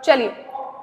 चलिए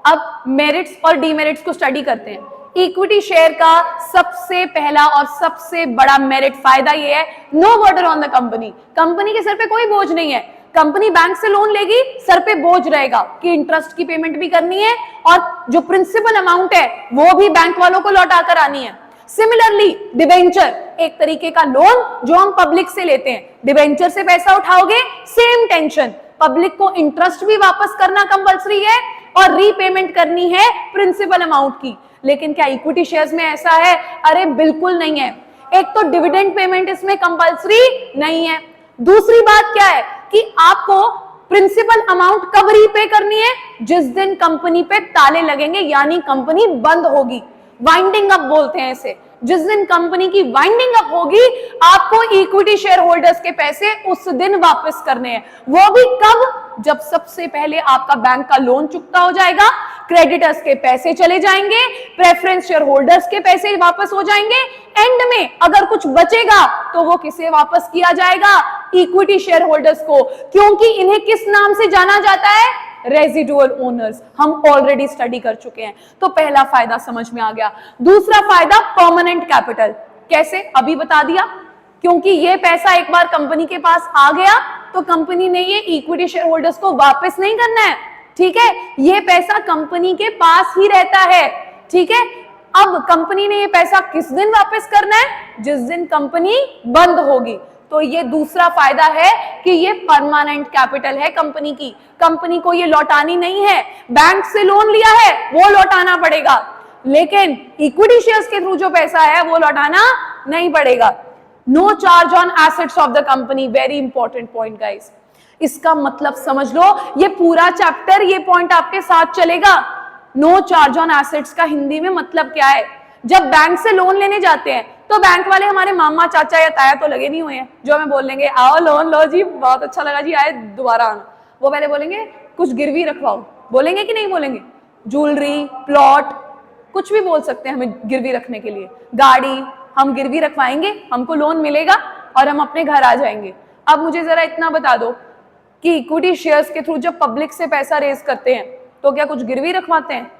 अब मेरिट्स और डीमेरिट्स को स्टडी करते हैं। इक्विटी शेयर का सबसे पहला और सबसे बड़ा मेरिट फायदा ये है, no burden on the company. Company के सर पे कोई बोझ नहीं है। कंपनी बैंक से लोन लेगी, सर पे बोझ रहेगा कि इंटरेस्ट की पेमेंट भी करनी है और जो प्रिंसिपल अमाउंट है वो भी बैंक वालों को लौटा कर आनी है। सिमिलरली डिबेंचर एक तरीके का लोन जो हम पब्लिक से लेते हैं। डिबेंचर से पैसा उठाओगे, सेम टेंशन, पब्लिक को इंटरेस्ट भी वापस करना कंपलसरी है और रीपेमेंट करनी है प्रिंसिपल अमाउंट की। लेकिन क्या इक्विटी शेयर्स में ऐसा है? अरे बिल्कुल नहीं है। एक तो डिविडेंड पेमेंट इसमें कंपलसरी नहीं है। दूसरी बात क्या है कि आपको प्रिंसिपल अमाउंट कब रीपे करनी है? जिस दिन कंपनी पे ताले लगेंगे, यानी कंपनी बंद होगी। वाइंडिंग अप बोलते हैं इसे। जिस दिन कंपनी की वाइंडिंग अप होगी, आपको इक्विटी शेयर होल्डर्स के पैसे उस दिन वापस करने हैं। वो भी कब? जब सबसे पहले आपका बैंक का लोन चुकता हो जाएगा, क्रेडिटर्स के पैसे चले जाएंगे, प्रेफरेंस शेयर होल्डर्स के पैसे वापस हो जाएंगे, एंड में अगर कुछ बचेगा तो वो किसे वापस किया जाएगा? इक्विटी शेयर होल्डर्स को। क्योंकि इन्हें किस नाम से जाना जाता है? Residual owners. हम ऑलरेडी स्टडी कर चुके हैं। तो पहला फायदा समझ में आ गया। दूसरा फायदा परमानेंट कैपिटल। कैसे? अभी बता दिया। क्योंकि ये पैसा एक बार कंपनी के पास आ गया तो कंपनी ने ये इक्विटी शेयर होल्डर्स को वापस नहीं करना है। ठीक है, ये पैसा कंपनी के पास ही रहता है। ठीक है, अब कंपनी ने ये पैसा किस दिन वापस करना है? जिस दिन कंपनी बंद होगी। तो ये दूसरा फायदा है कि ये परमानेंट कैपिटल है कंपनी की। कंपनी को ये लौटानी नहीं है। बैंक से लोन लिया है वो लौटाना पड़ेगा, लेकिन इक्विटी शेयर्स के थ्रू जो पैसा है वो लौटाना नहीं पड़ेगा। No charge on assets of the company, very important point guys. इसका मतलब समझ लो, ये पूरा चैप्टर ये पॉइंट आपके साथ चलेगा। नो चार्ज ऑन एसेट्स का हिंदी में मतलब क्या है? जब बैंक से लोन लेने जाते हैं तो बैंक वाले हमारे मामा चाचा या ताया तो लगे नहीं हुए हैं जो हमें बोल लेंगे आओ लोन लो जी, बहुत अच्छा लगा जी, आए दोबारा आना। वो पहले बोलेंगे कुछ गिरवी रखवाओ। बोलेंगे कि नहीं बोलेंगे? ज्वेलरी, प्लॉट, कुछ भी बोल सकते हैं हमें गिरवी रखने के लिए। गाड़ी हम गिरवी रखवाएंगे, हमको लोन मिलेगा और हम अपने घर आ जाएंगे। अब मुझे जरा इतना बता दो कि इक्विटी शेयर्स के थ्रू जब पब्लिक से पैसा रेज करते हैं तो क्या कुछ गिरवी रखवाते हैं?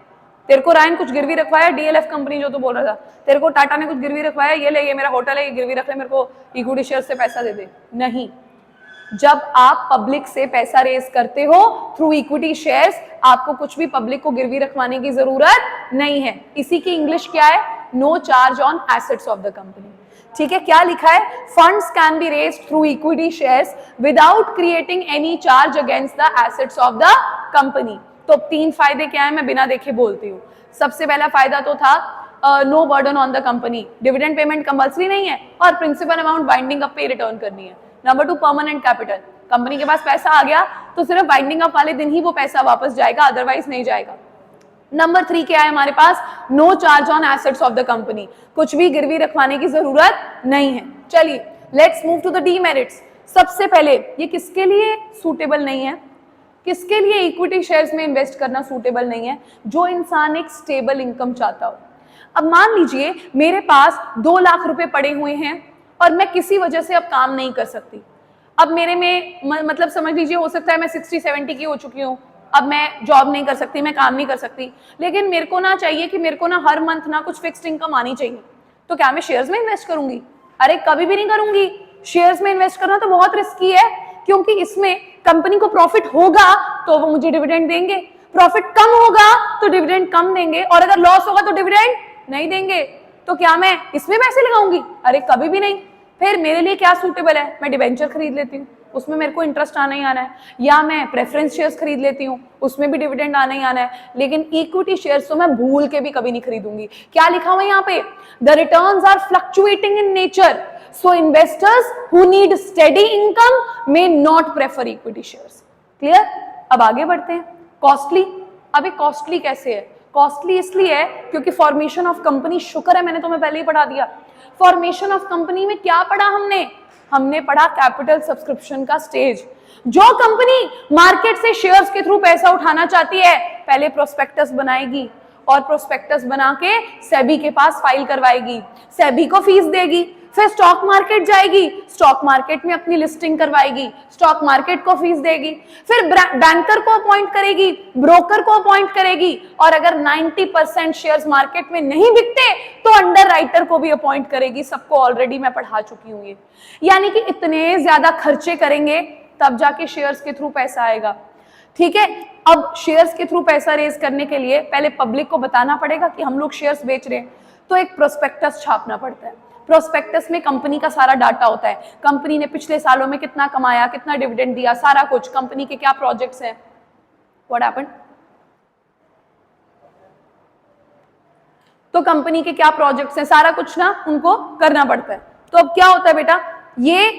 तेरे को रायन कुछ गिरवी रखवाया? डीएलएफ कंपनी जो तू बोल रहा था, तेरे को टाटा ने कुछ गिरवी रखवाया? ये ले, ये मेरा होटल है, ये गिरवी रख ले, मेरे को इक्विटी शेयर से पैसा दे दे। नहीं। जब आप पब्लिक से पैसा रेज करते हो थ्रू इक्विटी शेयर्स, आपको कुछ भी पब्लिक को गिरवी रखवाने की जरूरत नहीं है। इसी की इंग्लिश क्या है? No charge on assets of the company. ठीक है, क्या लिखा है? Funds can be raised through equity shares without creating any charge against the assets of the company. तो तीन फायदे क्या है, मैं बिना देखे बोलती हूँ। सबसे पहला फायदा तो था no burden on the company, dividend payment compulsory नहीं है और प्रिंसिपल अमाउंट बाइंडिंग अप पे रिटर्न करनी है। Number 2, permanent capital. कंपनी के पास पैसा आ गया तो सिर्फ बाइंडिंग अप वाले दिन ही वो पैसा वापस जाएगा, अदरवाइज नहीं जाएगा। नंबर 3 क्या है हमारे पास? No charge on assets of the company. कुछ भी गिरवी रखवाने की जरूरत नहीं है। चलिए let's move to the demerits. सबसे पहले ये किसके लिए सूटेबल नहीं है? किसके लिए इक्विटी शेयर्स में इन्वेस्ट करना सूटेबल नहीं है? जो इंसान एक स्टेबल इनकम चाहता हो। अब मान लीजिए मेरे पास 2 लाख रुपए पड़े हुए हैं और मैं किसी वजह से अब काम नहीं कर सकती। अब मेरे में मतलब समझ लीजिए हो सकता है मैं 60-70 की हो चुकी हूँ, अब मैं जॉब नहीं कर सकती, मैं काम नहीं कर सकती, लेकिन मेरे को ना चाहिए कि मेरे को ना हर मंथ ना कुछ फिक्स्ड इनकम आनी चाहिए। तो क्या मैं शेयर्स में इन्वेस्ट करूंगी? अरे कभी भी नहीं करूंगी। शेयर्स में इन्वेस्ट करना तो बहुत रिस्की है, क्योंकि इसमें कंपनी को प्रॉफिट होगा तो वो मुझे डिविडेंड देंगे, प्रॉफिट कम होगा तो डिविडेंड कम देंगे, और अगर लॉस होगा तो डिविडेंड नहीं देंगे। तो क्या मैं इसमें पैसे लगाऊंगी? अरे कभी भी नहीं। फिर मेरे लिए क्या सूटेबल है? मैं डिबेंचर खरीद लेती हूँ, उसमें मेरे को इंटरेस्ट आना ही आना है, या मैं प्रेफरेंस शेयर्स खरीद लेती हूँ, उसमें भी डिविडेंड आना ही आना है। लेकिन इक्विटी शेयर्स तो मैं भूल के भी कभी नहीं खरीदूंगी। क्या लिखा हुआ है यहाँ पे? The returns are fluctuating in nature, so investors who need steady income may not prefer equity shares. Clear? अब आगे बढ़ते हैं। कॉस्टली। अबे कॉस्टली कैसे है? कॉस्टली इसलिए है क्योंकि फॉर्मेशन ऑफ कंपनी, शुक्र है मैंने तुम्हें पहले ही पढ़ा दिया। फॉर्मेशन ऑफ कंपनी में क्या पढ़ा हमने पढ़ा कैपिटल सब्सक्रिप्शन का स्टेज। जो कंपनी मार्केट से शेयर्स के थ्रू पैसा उठाना चाहती है, पहले प्रोस्पेक्टस बनाएगी और प्रोस्पेक्टस बना के सेबी के पास फाइल करवाएगी, सेबी को फीस देगी, फिर स्टॉक मार्केट जाएगी, स्टॉक मार्केट में अपनी लिस्टिंग करवाएगी, स्टॉक मार्केट को फीस देगी, फिर बैंकर को अपॉइंट करेगी, ब्रोकर को अपॉइंट करेगी, और अगर 90% शेयर्स मार्केट में नहीं बिकते तो अंडर राइटर को भी अपॉइंट करेगी। सबको ऑलरेडी मैं पढ़ा चुकी हूं ये। यानी कि इतने ज्यादा खर्चे करेंगे तब जाके शेयर्स के थ्रू पैसा आएगा। ठीक है, अब शेयर्स के थ्रू पैसा रेज करने के लिए पहले पब्लिक को बताना पड़ेगा कि हम लोग शेयर्स बेच रहे हैं, तो एक प्रोस्पेक्टस छापना पड़ता है। प्रोस्पेक्टस में कंपनी का सारा डाटा होता है, कंपनी ने पिछले सालों में कितना कमाया, कितना डिविडेंड दिया, सारा कुछ, कंपनी के क्या प्रोजेक्ट्स हैं। What happened? तो कंपनी के क्या प्रोजेक्ट्स हैं, सारा कुछ ना उनको करना पड़ता है। तो अब क्या होता है बेटा, ये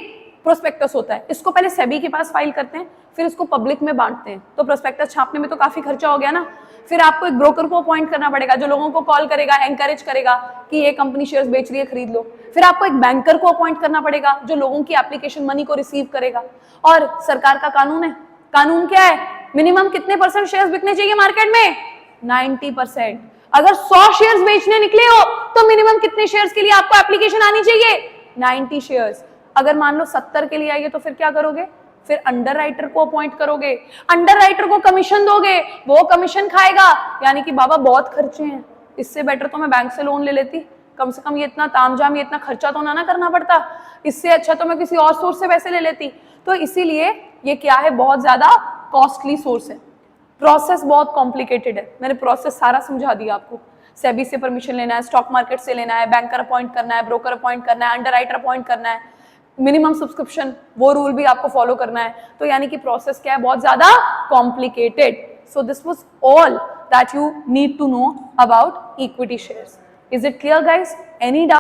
प्रोस्पेक्टस होता है, इसको पहले सेबी के पास फाइल करते हैं, फिर इसको पब्लिक में बांटते हैं। तो प्रोस्पेक्टस छापने में तो काफी खर्चा हो गया ना। फिर आपको एक ब्रोकर को अपॉइंट करना पड़ेगा जो लोगों को कॉल करेगा, एनकरेज करेगा कि ये कंपनी शेयर्स बेच रही है, खरीद लो। फिर आपको एक बैंकर को अपॉइंट करना पड़ेगा जो लोगों की एप्लीकेशन मनी को रिसीव करेगा। और सरकार का कानून है, कानून क्या है, मिनिमम कितने % शेयर्स बिकने चाहिए मार्केट में? 90%। अगर 100 शेयर्स बेचने निकले हो तो मिनिमम कितने शेयर्स के लिए आपको एप्लीकेशन आनी चाहिए? 90 शेयर्स। अगर मान लो 70 के लिए आई है तो फिर क्या करोगे? फिर अंडर राइटर को अपॉइंट करोगे, अंडर राइटर को कमीशन दोगे, वो कमीशन खाएगा। यानी कि बाबा बहुत खर्चे हैं, इससे बेटर तो मैं बैंक से लोन ले लेती, कम से कम ये इतना तामझाम, ये इतना खर्चा तो ना करना पड़ता, इससे अच्छा तो मैं किसी और सोर्स से पैसे ले लेती। तो इसीलिए ये क्या है, बहुत ज्यादा कॉस्टली सोर्स है। प्रोसेस बहुत कॉम्प्लिकेटेड है, मैंने प्रोसेस सारा समझा दिया आपको। सेबी से परमिशन लेना है, स्टॉक मार्केट से लेना है, बैंकर अपॉइंट करना है, ब्रोकर अपॉइंट करना है, अंडर राइटर अपॉइंट करना है, मिनिमम सब्सक्रिप्शन वो रूल भी आपको फॉलो करना है। तो यानी कि प्रोसेस क्या है, बहुत ज्यादा complicated. So this was all that you need to know about equity shares. Is it clear guys? Any doubt?